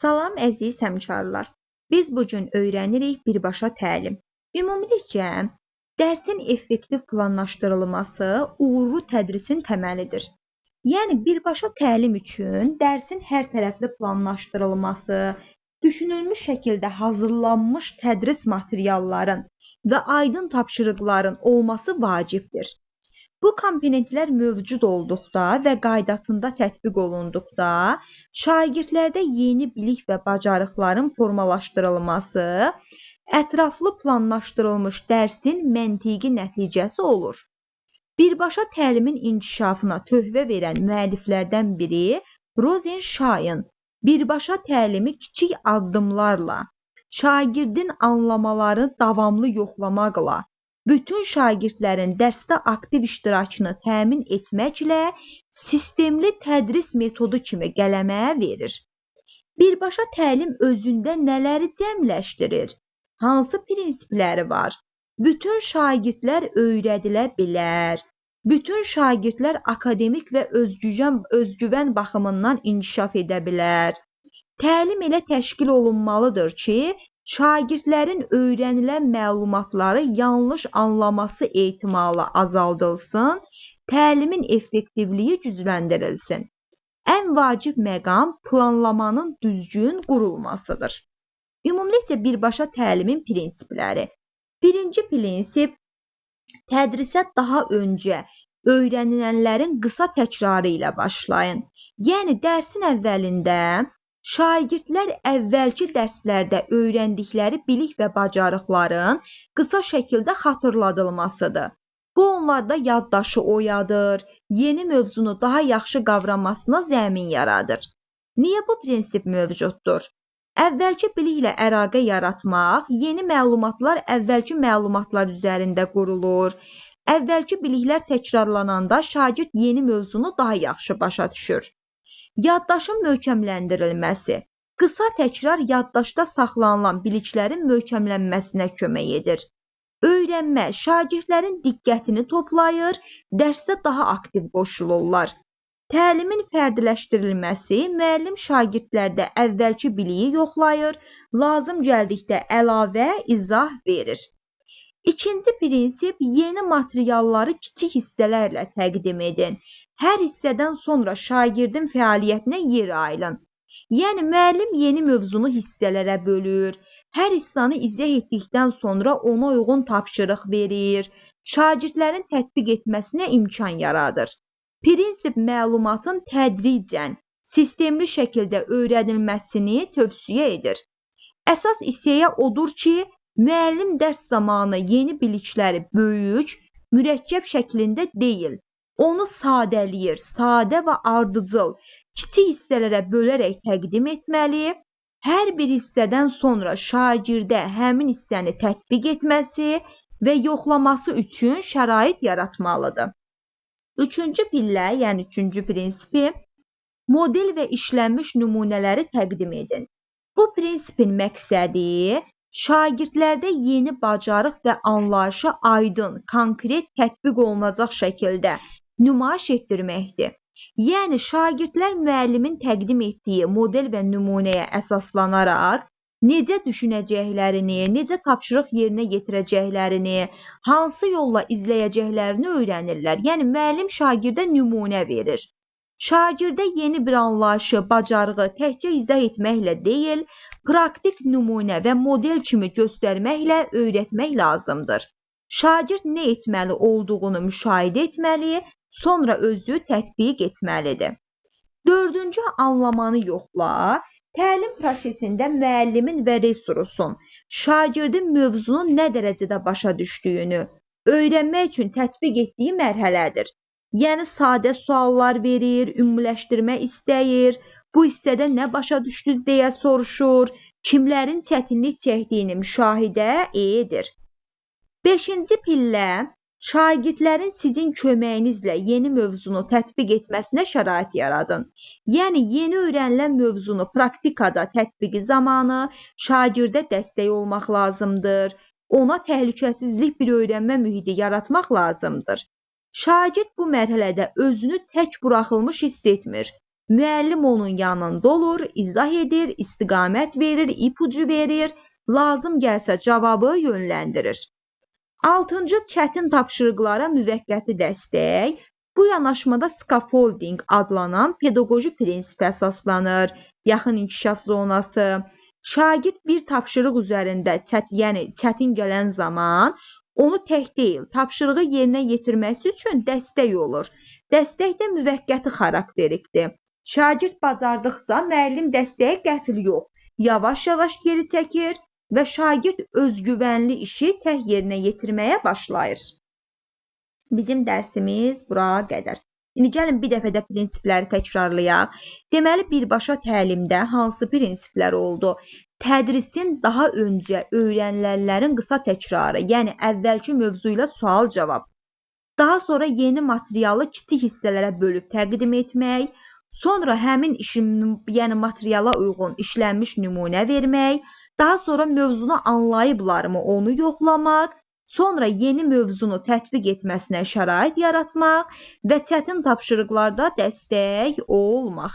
Salam əziz həmkarlar. Biz bugün öyrənirik birbaşa təlim. Ümumilikcə, dərsin effektiv planlaşdırılması uğurlu tədrisin təməlidir. Yəni birbaşa təlim üçün dərsin hər tərəfli planlaşdırılması, düşünülmüş şəkildə hazırlanmış tədris materialların və aydın tapşırıqların olması vacibdir. Bu komponentlər mövcud olduqda və qaydasında tətbiq olunduqda, şagirdlərdə yeni bilik və bacarıqların formalaşdırılması, ətraflı planlaşdırılmış dərsin məntiqi nəticəsi olur. Birbaşa təlimin inkişafına töhfə verən müəlliflərdən biri Rosenstein, birbaşa təlimi kiçik addımlarla, şagirdin anlamaları davamlı yoxlamaqla, bütün şagirdlərin dərsdə aktiv iştirakını təmin etməklə sistemli tədris metodu kimi qələməyə verir. Birbaşa təlim özündə nələri cəmləşdirir? Hansı prinsipləri var? Bütün şagirdlər öyrədilə bilər. Bütün şagirdlər akademik və özgüvən baxımından inkişaf edə bilər. Təlim elə təşkil olunmalıdır ki, şagirdlərin öyrənilən məlumatları yanlış anlaması ehtimalı azaldılsın, təlimin effektivliyi gücləndirilsin. Ən vacib məqam planlamanın düzgün qurulmasıdır. Ümumilikcə birbaşa təlimin prinsipləri. Birinci prinsip, tədrisə daha öncə öyrənilənlərin qısa təkrarı ilə başlayın. Yəni dərsin əvvəlində şagirdlər əvvəlki dərslərdə öyrəndikləri bilik və bacarıqların qısa şəkildə xatırladılmasıdır. Bu onlarda yaddaşı oyadır, yeni mövzunu daha yaxşı qavramasına zəmin yaradır. Niyə bu prinsip mövcuddur? Əvvəlki biliklə əlaqə yaratmaq, yeni məlumatlar əvvəlki məlumatlar üzərində qurulur. Əvvəlki biliklər təkrarlananda şagird yeni mövzunu daha yaxşı başa düşür. Yaddaşın möhkəmləndirilməsi. Qısa təkrar yaddaşda saxlanılan biliklərin möhkəmlənməsinə kömək edir. Öyrənmə şagirdlərin diqqətini toplayır, dərsdə daha aktiv qoşulurlar. Təlimin fərdiləşdirilməsi müəllim şagirdlərdə əvvəlki biliyi yoxlayır, lazım gəldikdə əlavə izah verir. İkinci prinsip, yeni materialları kiçik hissələrlə təqdim edin. Hər hissədən sonra şagirdin fəaliyyətinə yer ayırın. Yəni, müəllim yeni mövzunu hissələrə bölür, hər hissanı izah etdikdən sonra ona uyğun tapşırıq verir, şagirdlərin tətbiq etməsinə imkan yaradır. Prinsip məlumatın tədricən, sistemli şəkildə öyrənilməsini tövsiyə edir. Əsas hissəyə odur ki, müəllim dərs zamanı yeni bilikləri böyük, mürəkkəb şəklində deyil, onu sadələyir, sadə və ardıcıl, kiçik hissələrə bölərək təqdim etməli, hər bir hissədən sonra şagirdə həmin hissəni tətbiq etməsi və yoxlaması üçün şərait yaratmalıdır. Üçüncü pillə, yəni üçüncü prinsipi, model və işlənmiş nümunələri təqdim edin. Bu prinsipin məqsədi, şagirdlərdə yeni bacarıq və anlayışı aydın, konkret tətbiq olunacaq şəkildə nümayiş etdirməkdir. Yəni, şagirdlər müəllimin təqdim etdiyi model və nümunəyə əsaslanaraq necə düşünəcəklərini, necə tapşırıq yerinə yetirəcəklərini, hansı yolla izləyəcəklərini öyrənirlər. Yəni, müəllim şagirdə nümunə verir. Şagirdə yeni bir anlayışı, bacarığı təkcə izah etməklə deyil, praktik nümunə və model kimi göstərməklə öyrətmək lazımdır. Şagird nə etməli olduğunu müşahidə etməli, sonra özü tətbiq etməlidir. Dördüncü, anlamanı yoxla. Təlim prosesində müəllimin və resursun, şagirdin mövzunu nə dərəcədə başa düşdüyünü öyrənmək üçün tətbiq etdiyi mərhələdir. Yəni, sadə suallar verir, ümumiləşdirmə istəyir, bu hissədə nə başa düşdünüz deyə soruşur, kimlərin çətinlik çəkdiyini müşahidə edir. Beşinci pillə, şagirdlərin sizin köməyinizlə yeni mövzunu tətbiq etməsinə şərait yaradın. Yəni, yeni öyrənilən mövzunu praktikada tətbiqi zamanı şagirdə dəstək olmaq lazımdır. Ona təhlükəsizlik bir öyrənmə mühiti yaratmaq lazımdır. Şagird bu mərhələdə özünü tək buraxılmış hiss etmir. Müəllim onun yanında olur, izah edir, istiqamət verir, ipucu verir, lazım gəlsə cavabı yönləndirir. 6-cı çətin tapşırıqlara müvəqqəti dəstək. Bu yanaşmada scaffolding adlanan pedaqoji prinsip əsaslanır. Yaxın inkişaf zonası. Şagird bir tapşırıq üzərində çətin gələn zaman onu tək deyil, tapşırığı yerinə yetirməsi üçün dəstək olur. Dəstək də müvəqqəti xarakterlikdir. Şagird bacardıqca müəllim dəstəyə qəfil yox, yavaş-yavaş geri çəkir və şagird özgüvənli işi tək yerinə yetirməyə başlayır. Bizim dərsimiz bura qədər. İndi gəlin bir dəfə də prinsipləri təkrarlayaq. Deməli, birbaşa təlimdə hansı prinsiplər oldu? Tədrisin daha öncə öyrənilənlərin qısa təkrarı, yəni əvvəlki mövzu ilə sual-cavab. Daha sonra yeni materialı kiçik hissələrə bölüb təqdim etmək, sonra həmin yəni materiala uyğun işlənmiş nümunə vermək, daha sonra mövzunu anlayıblarmı onu yoxlamaq, sonra yeni mövzunu tətbiq etməsinə şərait yaratmaq və çətin tapşırıqlarda dəstək olmaq.